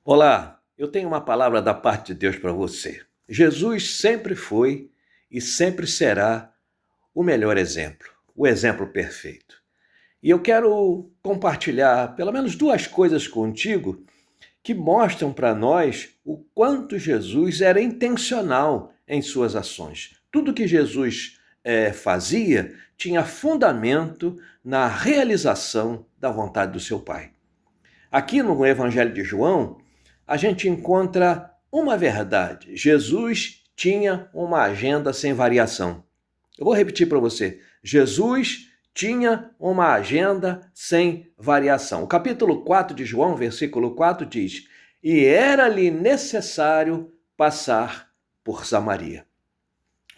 Olá, eu tenho uma palavra da parte de Deus para você. Jesus sempre foi e sempre será o melhor exemplo, o exemplo perfeito. E eu quero compartilhar pelo menos duas coisas contigo que mostram para nós o quanto Jesus era intencional em suas ações. Tudo que Jesus fazia tinha fundamento na realização da vontade do seu Pai. Aqui no Evangelho de João, a gente encontra uma verdade. Jesus tinha uma agenda sem variação. Eu vou repetir para você. Jesus tinha uma agenda sem variação. O capítulo 4 de João, versículo 4 diz: "E era-lhe necessário passar por Samaria."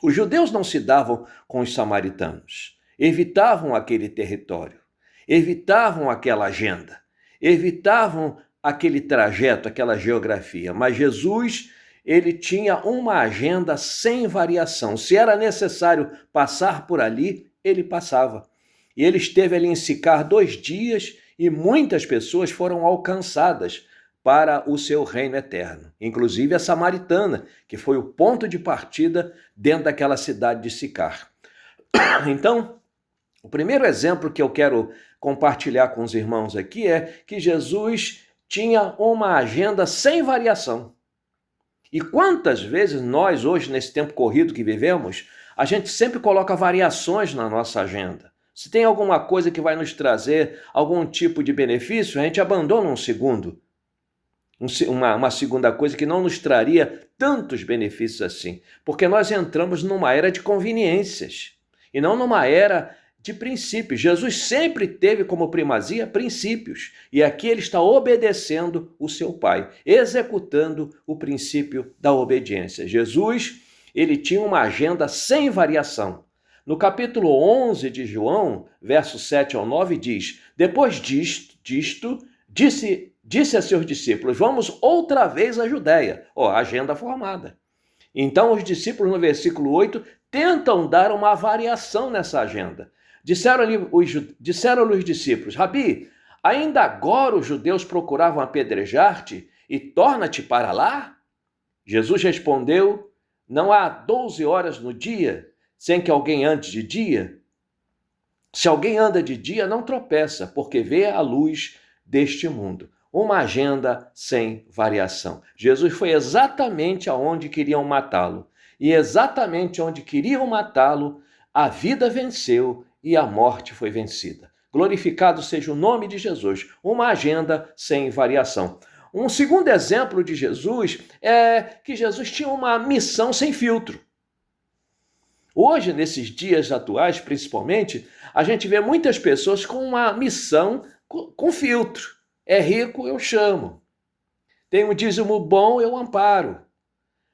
Os judeus não se davam com os samaritanos. Evitavam aquele território. Evitavam aquela agenda. Evitavam aquele trajeto, aquela geografia. Mas Jesus, ele tinha uma agenda sem variação. Se era necessário passar por ali, ele passava. E ele esteve ali em Sicar 2 dias e muitas pessoas foram alcançadas para o seu reino eterno. Inclusive a samaritana, que foi o ponto de partida dentro daquela cidade de Sicar. Então, o primeiro exemplo que eu quero compartilhar com os irmãos aqui é que Jesus tinha uma agenda sem variação. E quantas vezes nós, hoje, nesse tempo corrido que vivemos, a gente sempre coloca variações na nossa agenda. Se tem alguma coisa que vai nos trazer algum tipo de benefício, a gente abandona um segundo. Uma segunda coisa que não nos traria tantos benefícios assim. Porque nós entramos numa era de conveniências e não numa era de princípios. Jesus sempre teve como primazia princípios. E aqui ele está obedecendo o seu Pai, executando o princípio da obediência. Jesus, ele tinha uma agenda sem variação. No capítulo 11 de João, versos 7 ao 9, diz: "Depois disto, disse a seus discípulos: vamos outra vez à Judéia." Agenda formada. Então os discípulos, no versículo 8, tentam dar uma variação nessa agenda. Disseram-lhe os discípulos: "Rabi, ainda agora os judeus procuravam apedrejar-te e torna-te para lá?" Jesus respondeu: "Não há 12 horas no dia sem que alguém ande de dia? Se alguém anda de dia, não tropeça, porque vê a luz deste mundo." Uma agenda sem variação. Jesus foi exatamente aonde queriam matá-lo. E exatamente onde queriam matá-lo, a vida venceu e a morte foi vencida. Glorificado seja o nome de Jesus. Uma agenda sem variação. Um segundo exemplo de Jesus é que Jesus tinha uma missão sem filtro. Hoje, nesses dias atuais, principalmente, a gente vê muitas pessoas com uma missão com filtro. É rico, eu chamo. Tem um dízimo bom, eu amparo.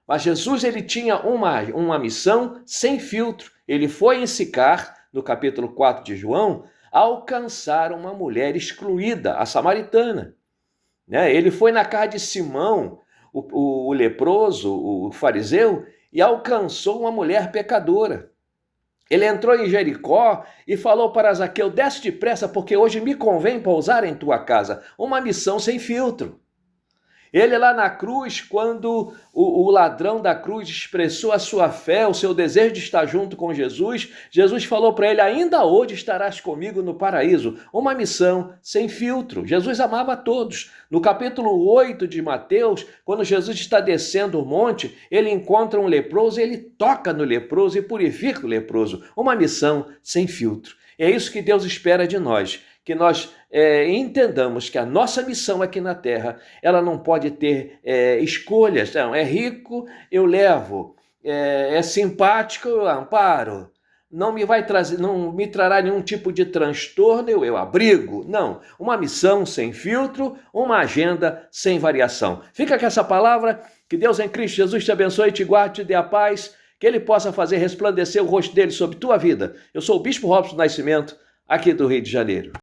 Mas Jesus, ele tinha uma missão sem filtro. Ele foi em Sicar, no capítulo 4 de João, alcançar uma mulher excluída, a samaritana. Ele foi na casa de Simão, o leproso, o fariseu, e alcançou uma mulher pecadora. Ele entrou em Jericó e falou para Zaqueu: "Desce depressa, porque hoje me convém pousar em tua casa." Uma missão sem filtro. Ele lá na cruz, quando o ladrão da cruz expressou a sua fé, o seu desejo de estar junto com Jesus, Jesus falou para ele: "Ainda hoje estarás comigo no paraíso." Uma missão sem filtro. Jesus amava a todos. No capítulo 8 de Mateus, quando Jesus está descendo o monte, ele encontra um leproso e ele toca no leproso e purifica o leproso. Uma missão sem filtro. É isso que Deus espera de nós, que nós entendamos que a nossa missão aqui na Terra, ela não pode ter escolhas. Não, é rico, eu levo. É simpático, eu amparo. Não me trará nenhum tipo de transtorno, eu abrigo. Não, uma missão sem filtro, uma agenda sem variação. Fica com essa palavra, que Deus em Cristo Jesus te abençoe, te guarde, te dê a paz, que Ele possa fazer resplandecer o rosto dele sobre tua vida. Eu sou o Bispo Robson Nascimento, aqui do Rio de Janeiro.